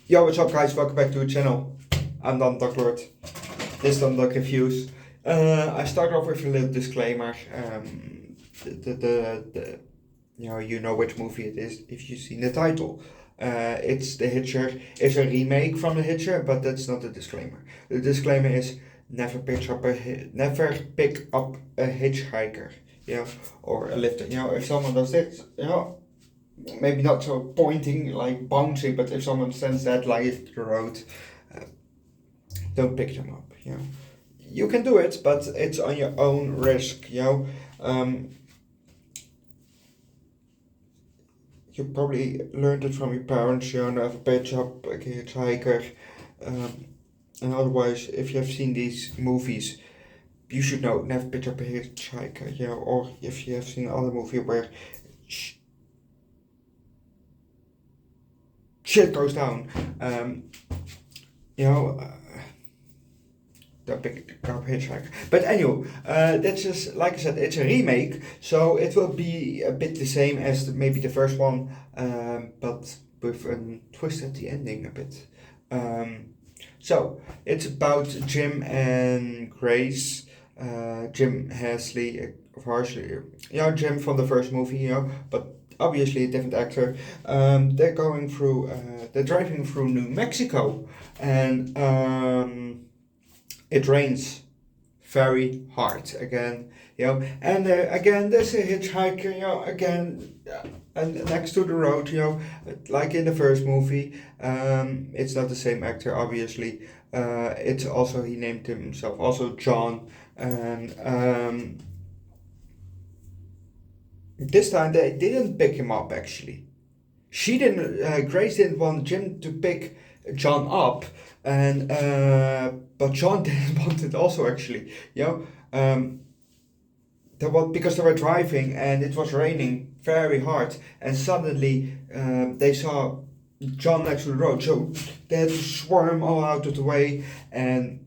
Yo, what's up guys, welcome back to the channel. I'm Dan Lord. This is Dan Reviews. I start off with a little disclaimer. You know which movie it is if you've seen the title. It's the Hitcher. It's a remake from the Hitcher, but that's not the disclaimer. The disclaimer is never pick up a hitchhiker, or a lifter. If someone does this, maybe not so pointing like bouncing, but if someone stands that like the road, don't pick them up. You can do it, but it's on your own risk. You probably learned it from your parents. Never pitch up a hitchhiker. And otherwise, if you have seen these movies, you should know never pitch up a hitchhiker. Or if you have seen another movie where shit goes down, don't pick up a hitchhiker. But anyway, that's just, like I said, it's a remake, so it will be a bit the same as maybe the first one, but with a twist at the ending a bit. So it's about Jim and Grace. Jim Hasley, Jim from the first movie, but obviously a different actor. They're driving through New Mexico, and it rains very hard again, and again there's a hitchhiker, and next to the road, like in the first movie. It's not the same actor, obviously. It's also, he named himself also John, and this time they didn't pick him up actually. Grace didn't want Jim to pick John up, and but John didn't want it also actually, because they were driving and it was raining very hard, and suddenly they saw John next to the road, so they had to swarm all out of the way, and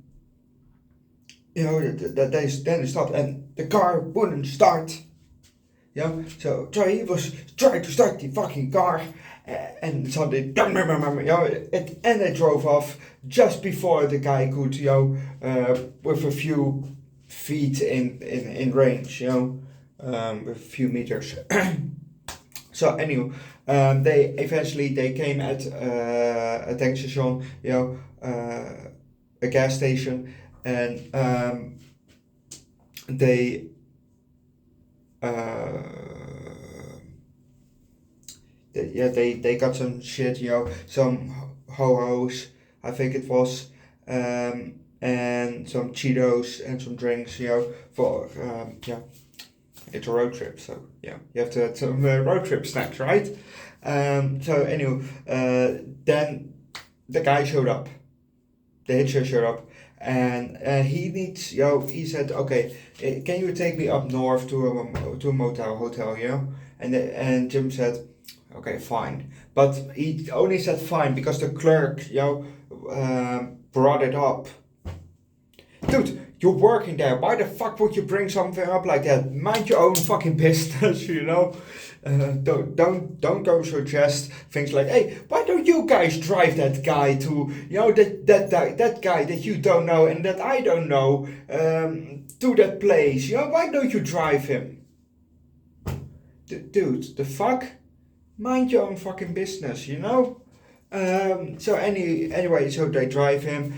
then they stopped and the car wouldn't start. So he was trying to start the fucking car, and suddenly, and they drove off just before the guy could, with a few feet in range, with a few meters. So anyway, they came at a tank station, a gas station, and they got some shit, some ho-hos, I think it was, and some Cheetos and some drinks, for it's a road trip, so you have to have some road trip snacks, right? So anyway, then the guy showed up, the hitcher showed up, and he said, okay, can you take me up north to a hotel, and Jim said, okay, fine, but he only said fine because the clerk, brought it up. Dude, you're working there, why the fuck would you bring something up like that? Mind your own fucking business, don't go suggest things like, hey, why don't you guys drive that guy to, that guy that you don't know and that I don't know, to that place, why don't you drive him? Dude, the fuck? Mind your own fucking business, So anyway, so they drive him,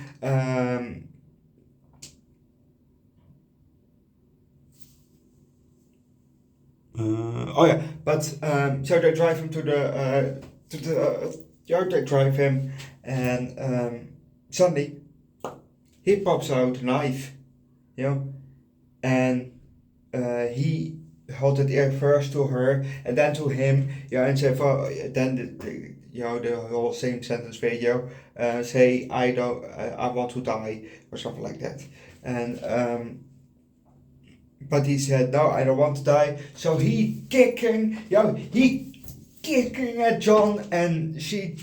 so they drive him they drive him, and suddenly he pops out a knife, and he held it first to her and then to him, and said, then the whole same sentence video, say, I want to die, or something like that, and but he said, no, I don't want to die. So he kicking at John, and she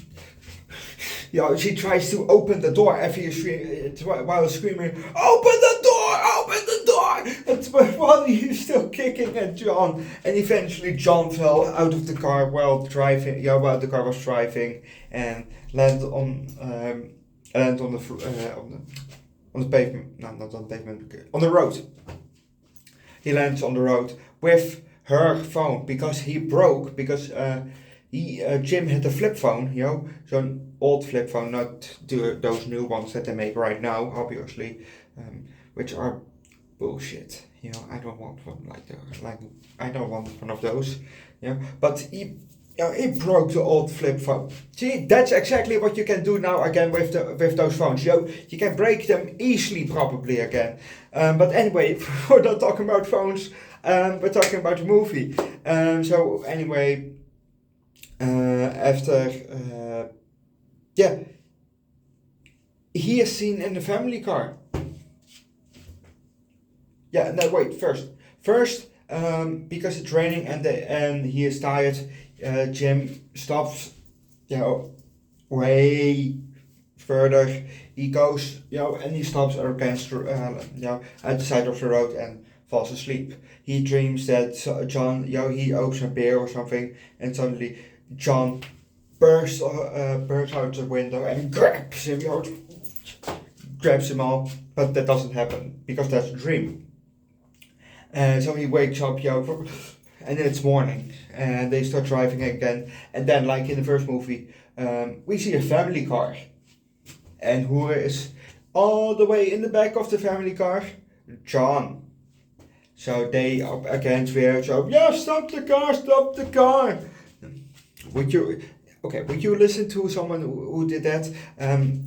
tries to open the door while screaming, open the door, open the door! But while he's still kicking at John, and eventually John fell out of the car while driving. Yeah, while the car was driving, and landed on the pavement. No, not on the pavement. On the road. He lands on the road with her phone because Jim had a flip phone, zo'n old flip phone, not those new ones that they make right now, obviously, which are bullshit. I don't want one like those. I don't want one of those. But he broke the old flip phone. See, that's exactly what you can do now again with those phones. You can break them easily, probably again. But anyway, we're not talking about phones. We're talking about the movie. So anyway, he is seen in the family car. Yeah, no, wait, first, because it's raining and he is tired, Jim stops, way further. He goes, and he stops against, at the side of the road and falls asleep. He dreams that John, he opens a beer or something, and suddenly John bursts out the window and grabs him, grabs him all, but that doesn't happen because that's a dream. And so he wakes up, and it's morning, and they start driving again. And then, like in the first movie, we see a family car, and who is all the way in the back of the family car? John. So they up against where, stop the car. Would you listen to someone who did that?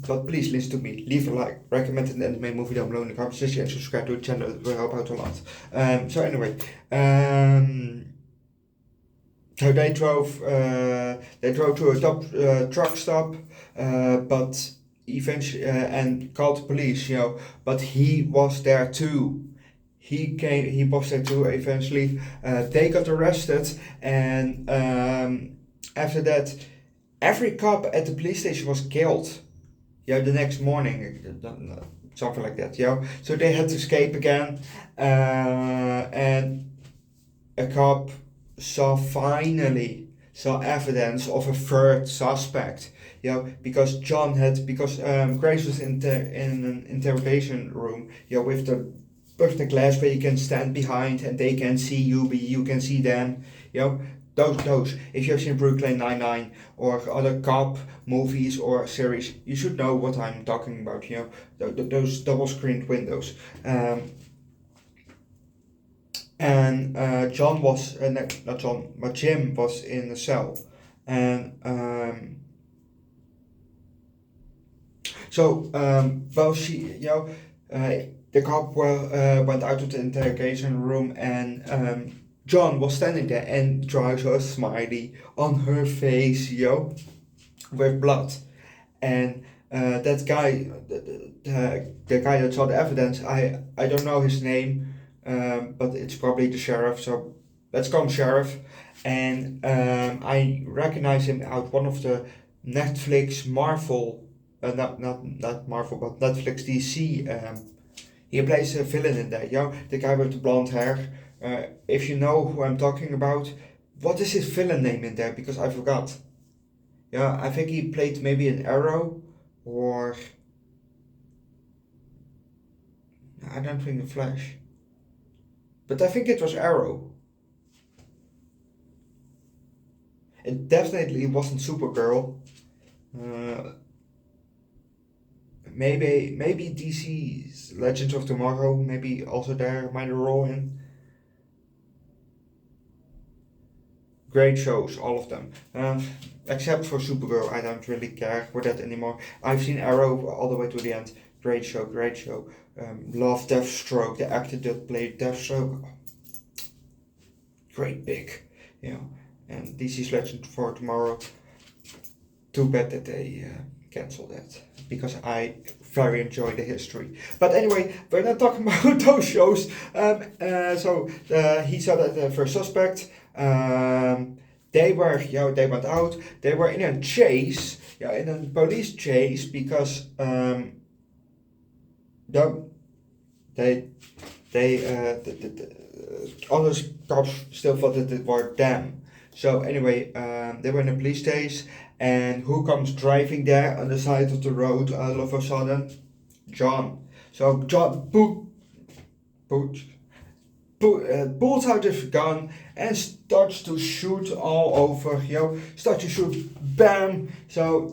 But please listen to me. Leave a like, recommend an anime movie down below in the comments section, and subscribe to the channel. It will help out a lot. So anyway, so they drove to a truck stop, but eventually and called the police. But he was there too. He was there too. Eventually, they got arrested, and after that, every cop at the police station was killed. The next morning, something like that. So they had to escape again, and a cop finally saw evidence of a third suspect. Because Grace was in an interrogation room. With the glass where you can stand behind and they can see you, but you can see them. Those. If you've seen Brooklyn Nine-Nine or other cop movies or series, you should know what I'm talking about. Those double screened windows. And Jim was in a cell, and the cop went out of the interrogation room, and John was standing there and draws a smiley on her face, with blood. And that guy, the guy that saw the evidence, I don't know his name, but it's probably the sheriff, so let's call him Sheriff. And I recognize him out one of the Netflix Marvel, not Marvel, but Netflix DC. He plays a villain in there, the guy with the blonde hair. If you know who I'm talking about, what is his villain name in there? Because I forgot. I think he played maybe an Arrow, or I don't think the Flash. But I think it was Arrow. It definitely wasn't Supergirl. Maybe DC's Legends of Tomorrow, maybe also there minor role in. Great shows, all of them. Except for Supergirl, I don't really care for that anymore. I've seen Arrow all the way to the end. Great show. Love Deathstroke, the actor that played Deathstroke. Great pick, And DC's Legend for Tomorrow. Too bad that they cancelled that, because I very enjoy the history. But anyway, we're not talking about those shows. So he saw that the first suspect. They went out. They were in a chase, in a police chase, because they the other cops still thought that it were them. So anyway, they were in a police station, and who comes driving there on the side of the road all of a sudden? John. So John pulls out his gun and starts to shoot all over, starts to shoot, bam! So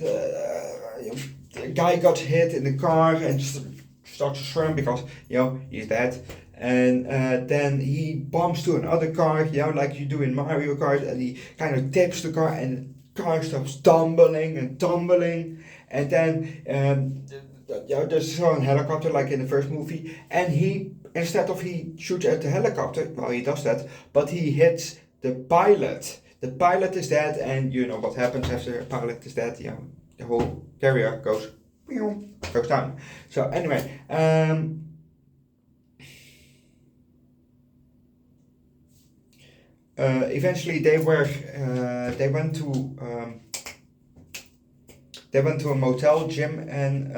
the guy got hit in the car and starts to swim because, he's dead. And then he bumps to another car, like you do in Mario Kart, and he kind of tips the car, and the car starts tumbling and tumbling. And then there's a helicopter like in the first movie, and instead of he shoots at the helicopter, well, he does that, but he hits the pilot. The pilot is dead, and you know what happens after a pilot is dead, the whole carrier goes down. So anyway, eventually they went to a motel. Jim and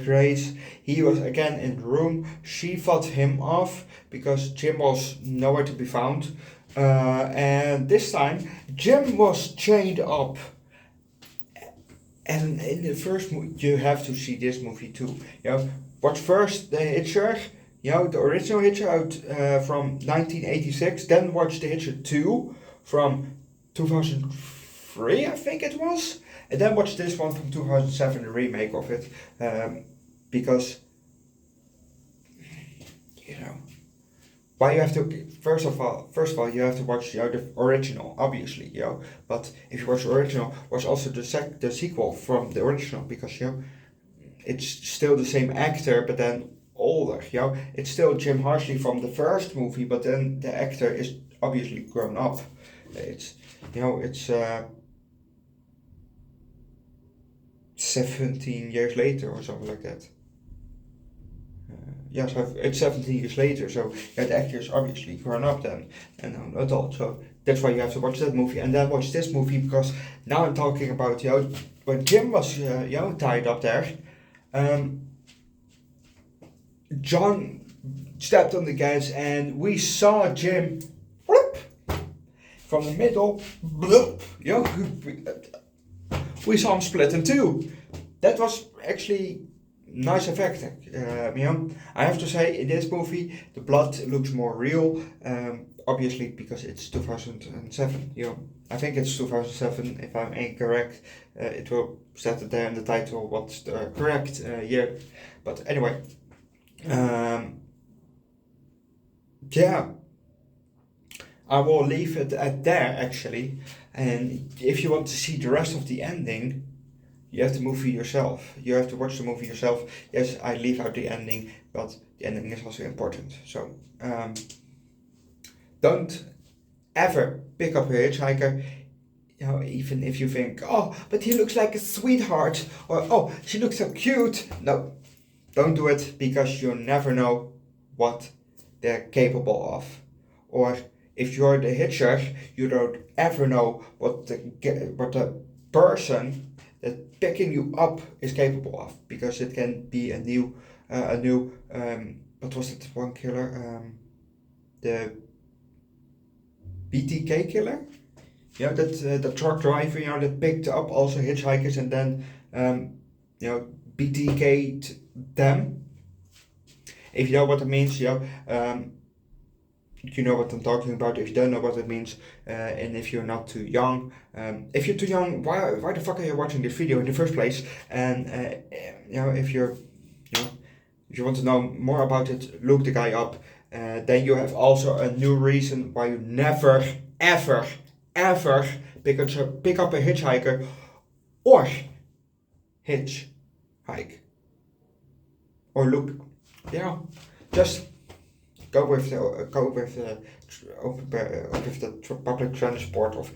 Grace. He was again in the room. She fought him off because Jim was nowhere to be found. And this time Jim was chained up. And in the first movie, you have to see this movie too. Watch first the Hitcher, the original Hitcher out from 1986. Then watch the Hitcher 2 from 2003, I think it was. And then watch this one from 2007, the remake of it, because, why you have to, first of all, you have to watch the original, obviously, but if you watch the original, watch also the sequel from the original, because, it's still the same actor, but then older, it's still Jim Hartley from the first movie, but then the actor is obviously grown up. It's, 17 years later or something like that. So it's 17 years later, so the actor is obviously grown up then, and an adult, so that's why you have to watch that movie, and then watch this movie, because now I'm talking about, when Jim was, tied up there, John stepped on the gas, and we saw Jim, whoop, from the middle, bloop, we saw him split in two. That was actually nice effect. I have to say, in this movie, the blood looks more real. Obviously, because it's 2007. I think it's 2007. If I'm incorrect, it will set it there in the title what's the correct year. But anyway, I will leave it at there actually. And if you want to see the rest of the ending, you have to movie yourself. You have to watch the movie yourself. Yes, I leave out the ending, but the ending is also important. So, don't ever pick up a hitchhiker, even if you think, oh, but he looks like a sweetheart, or oh, she looks so cute. No, don't do it, because you never know what they're capable of. Or if you're the hitcher, you don't ever know what the person that picking you up is capable of, because it can be a new what was it, one killer, the BTK killer, the truck driver, that picked up also hitchhikers and then BTK'd them. If you know what it means, you know what I'm talking about. If you don't know what it means, and if you're not too young, if you're too young, why the fuck are you watching this video in the first place? And if you want to know more about it, look the guy up. Then you have also a new reason why you never, ever, ever pick up a hitchhiker or hitchhike. Or look, just go with the public transport, of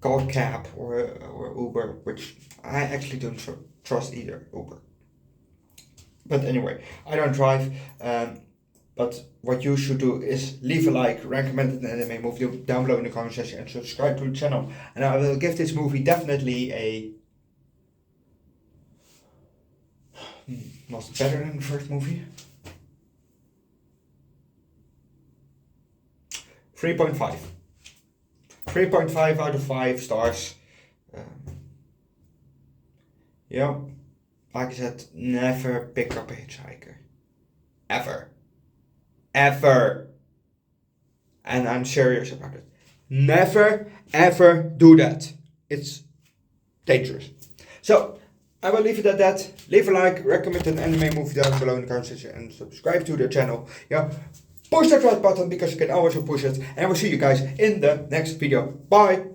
call cab or Uber, which I actually don't trust either, Uber. But anyway, I don't drive. But what you should do is leave a like, recommend an anime movie down below in the comment section, and subscribe to the channel. And I will give this movie definitely a... Was it better than the first movie? 3.5. 3.5 out of 5 stars. Yeah, like I said, never pick up a hitchhiker. Ever. Ever. And I'm serious about it. Never ever do that. It's dangerous. So, I will leave it at that. Leave a like, recommend an anime movie down below in the comment section, and subscribe to the channel. Yeah, push that red button because you can always push it. And we'll see you guys in the next video. Bye!